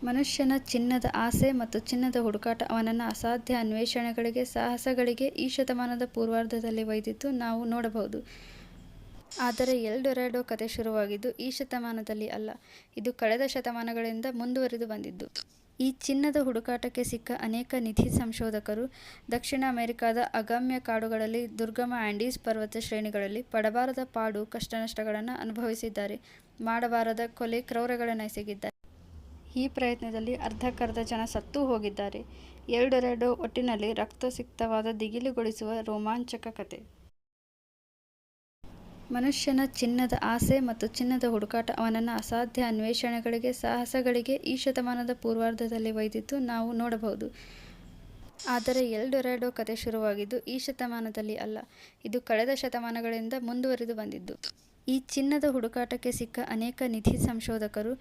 ಮನುಷ್ಯನ ಚಿನ್ನದ ಆಸೆ ಮತ್ತು ಚಿನ್ನದ ಹುಡುಕಾಟ ಅವನನ್ನು ಅಸಾಧ್ಯ ಅನ್ವೇಷಣೆಗಳಿಗೆ, ಸಾಹಸಗಳಿಗೆ ಈ ಶತಮಾನದ ಪೂರ್ವಾರ್ಧದಲ್ಲಿ ಒಯ್ದಿದ್ದು ನಾವು ನೋಡಬಹುದು. ಆದರೆ ಎಲ್ ಡೊರಾಡೊ ಕಥೆ ಶುರುವಾಗಿದ್ದು ಈ ಶತಮಾನದಲ್ಲಿ ಅಲ್ಲ, ಇದು ಕಳೆದ ಶತಮಾನಗಳಿಂದ ಮುಂದುವರಿದು ಬಂದಿದ್ದು. ಈ ಚಿನ್ನದ ಹುಡುಕಾಟಕ್ಕೆ ಸಿಕ್ಕ ಅನೇಕ ನಿಧಿ ಸಂಶೋಧಕರು ದಕ್ಷಿಣ ಅಮೆರಿಕಾದ ಅಗಮ್ಯ ಕಾಡುಗಳಲ್ಲಿ, ದುರ್ಗಮ ಆಂಡೀಸ್ ಪರ್ವತ ಶ್ರೇಣಿಗಳಲ್ಲಿ ಪಡಬಾರದ ಪಾಡು, ಕಷ್ಟನಷ್ಟಗಳನ್ನು ಅನುಭವಿಸಿದ್ದಾರೆ. ಮಾಡಬಾರದ ಕೊಲೆ, ಕ್ರೌರ್ಯಗಳನ್ನು ಎಸಗಿದ್ದಾರೆ. ಈ ಪ್ರಯತ್ನದಲ್ಲಿ ಅರ್ಧಕ್ಕರ್ಧ ಜನ ಸತ್ತೂ ಹೋಗಿದ್ದಾರೆ. ಎಲ್ ಡೊರಾಡೊ ಒಟ್ಟಿನಲ್ಲಿ ರಕ್ತಸಿಕ್ತವಾದ, ದಿಗಿಲುಗೊಳಿಸುವ ರೋಮಾಂಚಕ ಕಥೆ. ಮನುಷ್ಯನ ಚಿನ್ನದ ಆಸೆ ಮತ್ತು ಚಿನ್ನದ ಹುಡುಕಾಟ ಅವನನ್ನು ಅಸಾಧ್ಯ ಅನ್ವೇಷಣೆಗಳಿಗೆ, ಸಾಹಸಗಳಿಗೆ ಈ ಶತಮಾನದ ಪೂರ್ವಾರ್ಧದಲ್ಲಿ ಒಯ್ದಿದ್ದು ನಾವು ನೋಡಬಹುದು. ಆದರೆ ಎಲ್ ಡೊರಾಡೊ ಕಥೆ ಶುರುವಾಗಿದ್ದು ಈ ಶತಮಾನದಲ್ಲಿ ಅಲ್ಲ, ಇದು ಕಳೆದ ಶತಮಾನಗಳಿಂದ ಮುಂದುವರಿದು ಬಂದಿದ್ದು. ಈ ಚಿನ್ನದ ಹುಡುಕಾಟಕ್ಕೆ ಸಿಕ್ಕ ಅನೇಕ ನಿಧಿ ಸಂಶೋಧಕರು